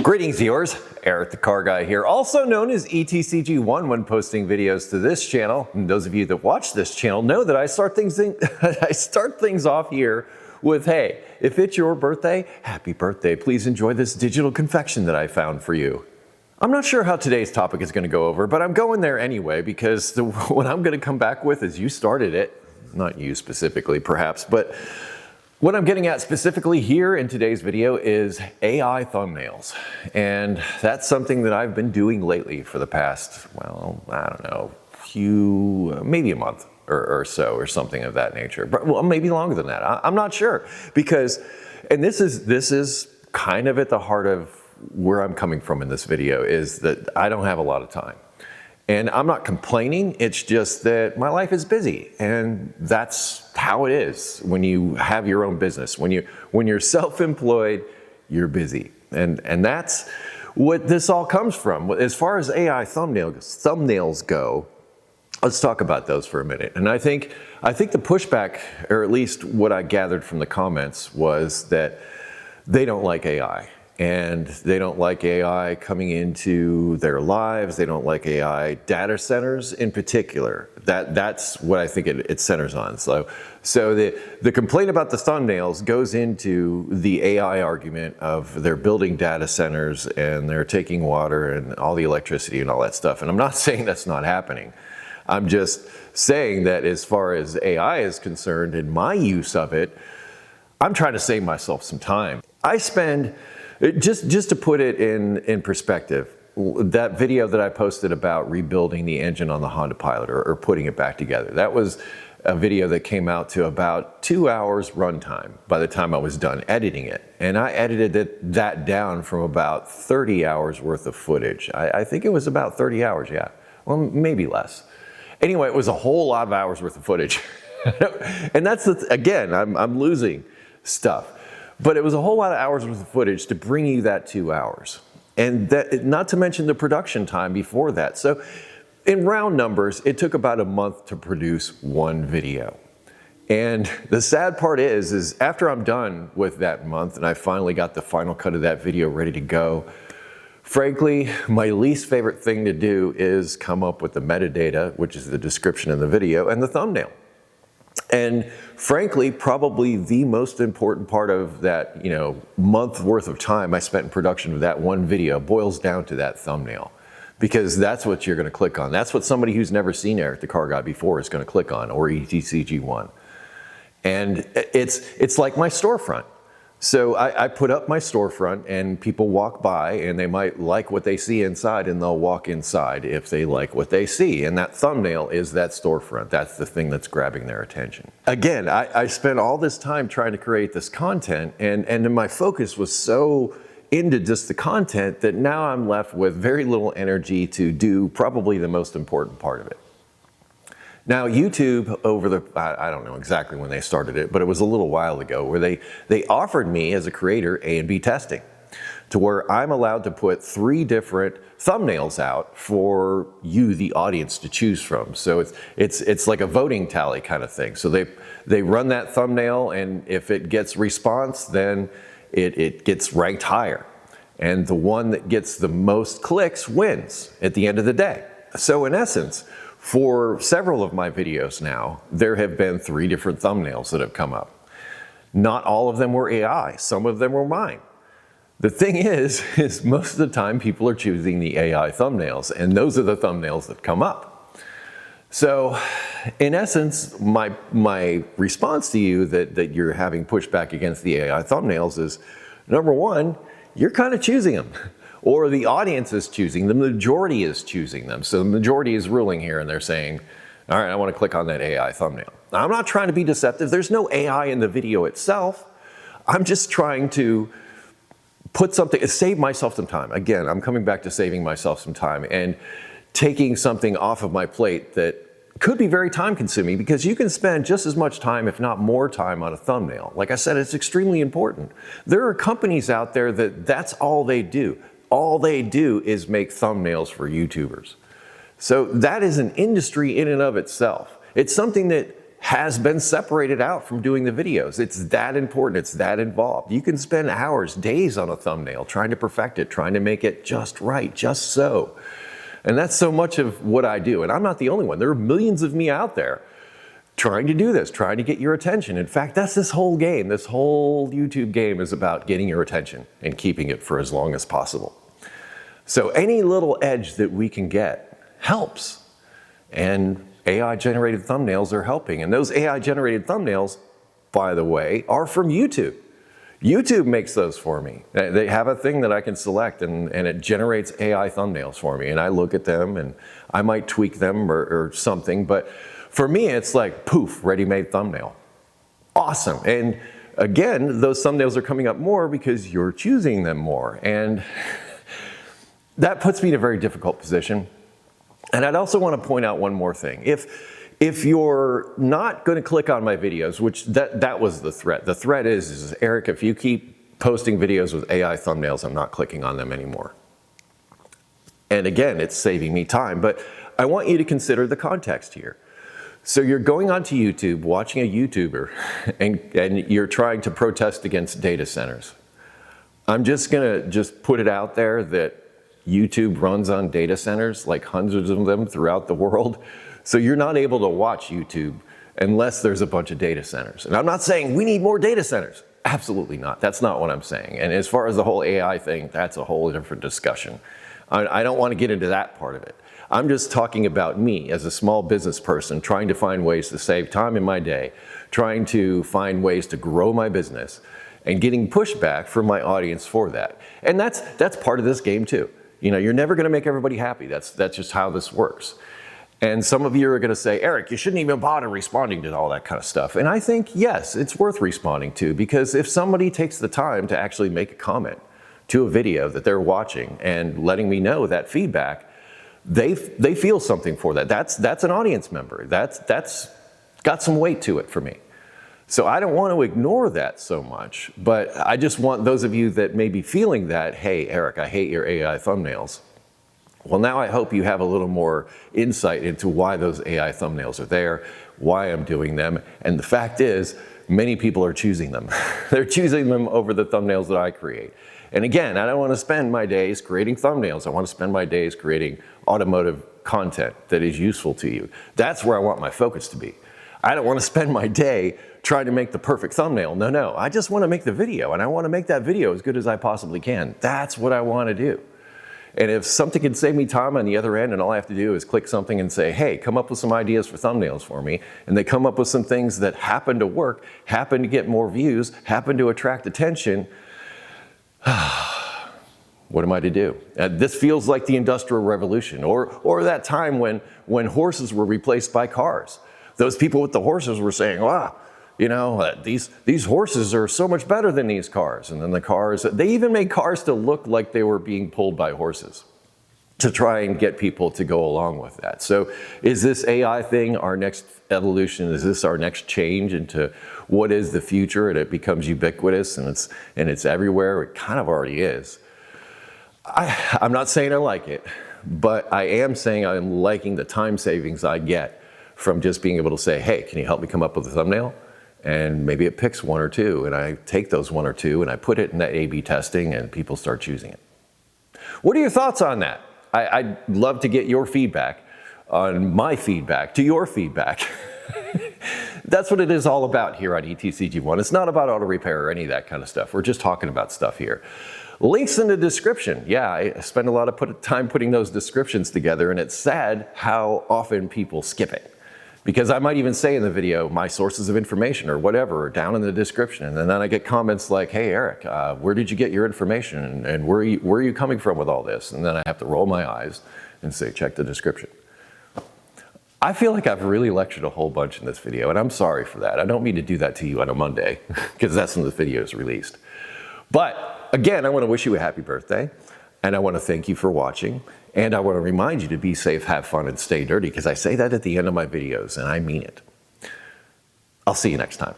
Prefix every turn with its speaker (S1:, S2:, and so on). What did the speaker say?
S1: Greetings viewers, Eric the Car Guy here, also known as ETCG1 when posting videos to this channel. And those of you that watch this channel know that I start things off here with, hey, if it's your birthday, happy birthday. Please enjoy this digital confection that I found for you. I'm not sure how today's topic is going to go over, but I'm going there anyway because what I'm going to come back with is you started it, not you specifically perhaps, but what I'm getting at specifically here in today's video is AI thumbnails. And that's something that I've been doing lately for the past, well, I don't know, maybe a month or so, or something of that nature. But well, maybe longer than that. I'm not sure because, and this is kind of at the heart of where I'm coming from in this video, is that I don't have a lot of time. And I'm not complaining, it's just that my life is busy, and that's how it is when you have your own business. When you're self-employed, you're busy. And that's what this all comes from. As far as AI thumbnails go, let's talk about those for a minute. And I think the pushback, or at least what I gathered from the comments, was that they don't like AI. And they don't like AI coming into their lives. They don't like AI data centers in particular. That's what I think it centers on. So the complaint about the thumbnails goes into the AI argument of they're building data centers and they're taking water and all the electricity and all that stuff. And I'm not saying that's not happening. I'm just saying that as far as AI is concerned and my use of it, I'm trying to save myself some time. I spend, just to put it in perspective, that video that I posted about rebuilding the engine on the Honda Pilot or putting it back together, that was a video that came out to about 2 hours runtime by the time I was done editing it. And I edited that down from about 30 hours worth of footage. I think it was about 30 hours, yeah. Well, maybe less. Anyway, it was a whole lot of hours worth of footage. And that's, again, I'm losing stuff. But it was a whole lot of hours worth of footage to bring you that 2 hours. And that, not to mention the production time before that. So in round numbers, it took about a month to produce one video. And the sad part is after I'm done with that month and I finally got the final cut of that video ready to go, frankly, my least favorite thing to do is come up with the metadata, which is the description of the video, and the thumbnail. And frankly, probably the most important part of that, month worth of time I spent in production of that one video boils down to that thumbnail, because that's what you're going to click on. That's what somebody who's never seen Eric the Car Guy before is going to click on, or ETCG1. And it's like my storefront. So I put up my storefront and people walk by and they might like what they see inside and they'll walk inside if they like what they see. And that thumbnail is that storefront. That's the thing that's grabbing their attention. Again, I spent all this time trying to create this content and my focus was so into just the content that now I'm left with very little energy to do probably the most important part of it. Now YouTube, I don't know exactly when they started it, but it was a little while ago, where they offered me as a creator A and B testing, to where I'm allowed to put 3 different thumbnails out for you, the audience, to choose from. So it's like a voting tally kind of thing. So they run that thumbnail, and if it gets response, then it gets ranked higher. And the one that gets the most clicks wins at the end of the day. So in essence, for several of my videos now, there have been 3 different thumbnails that have come up. Not all of them were AI, some of them were mine. The thing is most of the time people are choosing the AI thumbnails, and those are the thumbnails that come up. So in essence, my response to you that you're having pushback against the AI thumbnails is, number one, you're kind of choosing them. Or the audience is choosing them, the majority is choosing them. So the majority is ruling here and they're saying, all right, I want to click on that AI thumbnail. Now, I'm not trying to be deceptive. There's no AI in the video itself. I'm just trying to put something, save myself some time. Again, I'm coming back to saving myself some time and taking something off of my plate that could be very time consuming, because you can spend just as much time, if not more time, on a thumbnail. Like I said, it's extremely important. There are companies out there that's all they do. All they do is make thumbnails for YouTubers. So that is an industry in and of itself. It's something that has been separated out from doing the videos. It's that important, it's that involved. You can spend hours, days on a thumbnail trying to perfect it, trying to make it just right, just so. And that's so much of what I do. And I'm not the only one. There are millions of me out there trying to do this, trying to get your attention. In fact, that's this whole game. This whole YouTube game is about getting your attention and keeping it for as long as possible. So any little edge that we can get helps. And AI-generated thumbnails are helping. And those AI-generated thumbnails, by the way, are from YouTube. YouTube makes those for me. They have a thing that I can select and it generates AI thumbnails for me. And I look at them and I might tweak them or something. But for me, it's like, poof, ready-made thumbnail. Awesome. And again, those thumbnails are coming up more because you're choosing them more. And that puts me in a very difficult position. And I'd also want to point out one more thing. If you're not going to click on my videos, which that was the threat. The threat is Eric, if you keep posting videos with AI thumbnails, I'm not clicking on them anymore. And again, it's saving me time, but I want you to consider the context here. So you're going onto YouTube, watching a YouTuber, and you're trying to protest against data centers. I'm just going to put it out there that YouTube runs on data centers, like hundreds of them throughout the world. So you're not able to watch YouTube unless there's a bunch of data centers. And I'm not saying we need more data centers. Absolutely not. That's not what I'm saying. And as far as the whole AI thing, that's a whole different discussion. I don't want to get into that part of it. I'm just talking about me as a small business person trying to find ways to save time in my day, trying to find ways to grow my business, and getting pushback from my audience for that. And that's part of this game too. You know, you're never going to make everybody happy. That's just how this works. And some of you are going to say, Eric, you shouldn't even bother responding to all that kind of stuff. And I think, yes, it's worth responding to, because if somebody takes the time to actually make a comment to a video that they're watching and letting me know that feedback, they feel something for that. That's an audience member. That's got some weight to it for me. So I don't want to ignore that so much, but I just want those of you that may be feeling that, hey, Eric, I hate your AI thumbnails. Well, now I hope you have a little more insight into why those AI thumbnails are there, why I'm doing them, and the fact is, many people are choosing them. They're choosing them over the thumbnails that I create. And again, I don't want to spend my days creating thumbnails. I want to spend my days creating automotive content that is useful to you. That's where I want my focus to be. I don't want to spend my day trying to make the perfect thumbnail. No, I just want to make the video, and I want to make that video as good as I possibly can. That's what I want to do. And if something can save me time on the other end and all I have to do is click something and say, hey, come up with some ideas for thumbnails for me, and they come up with some things that happen to work, happen to get more views, happen to attract attention, what am I to do? This feels like the Industrial Revolution or that time when horses were replaced by cars. Those people with the horses were saying, wow, you know, these horses are so much better than these cars. And then the cars, they even made cars to look like they were being pulled by horses to try and get people to go along with that. So is this AI thing our next evolution? Is this our next change into what is the future, and it becomes ubiquitous and it's everywhere? It kind of already is. I'm not saying I like it, but I am saying I'm liking the time savings I get from just being able to say, hey, can you help me come up with a thumbnail? And maybe it picks one or two, and I take those one or two and I put it in that A/B testing and people start choosing it. What are your thoughts on that? I'd love to get your feedback on my feedback to your feedback. That's what it is all about here on ETCG1. It's not about auto repair or any of that kind of stuff. We're just talking about stuff here. Links in the description. Yeah, I spend a lot of time putting those descriptions together, and it's sad how often people skip it. Because I might even say in the video, my sources of information or whatever, down in the description. And then I get comments like, hey, Eric, where did you get your information? And where are you coming from with all this? And then I have to roll my eyes and say, check the description. I feel like I've really lectured a whole bunch in this video, and I'm sorry for that. I don't mean to do that to you on a Monday, because that's when the video is released. But again, I want to wish you a happy birthday, and I want to thank you for watching. And I want to remind you to be safe, have fun, and stay dirty, because I say that at the end of my videos, and I mean it. I'll see you next time.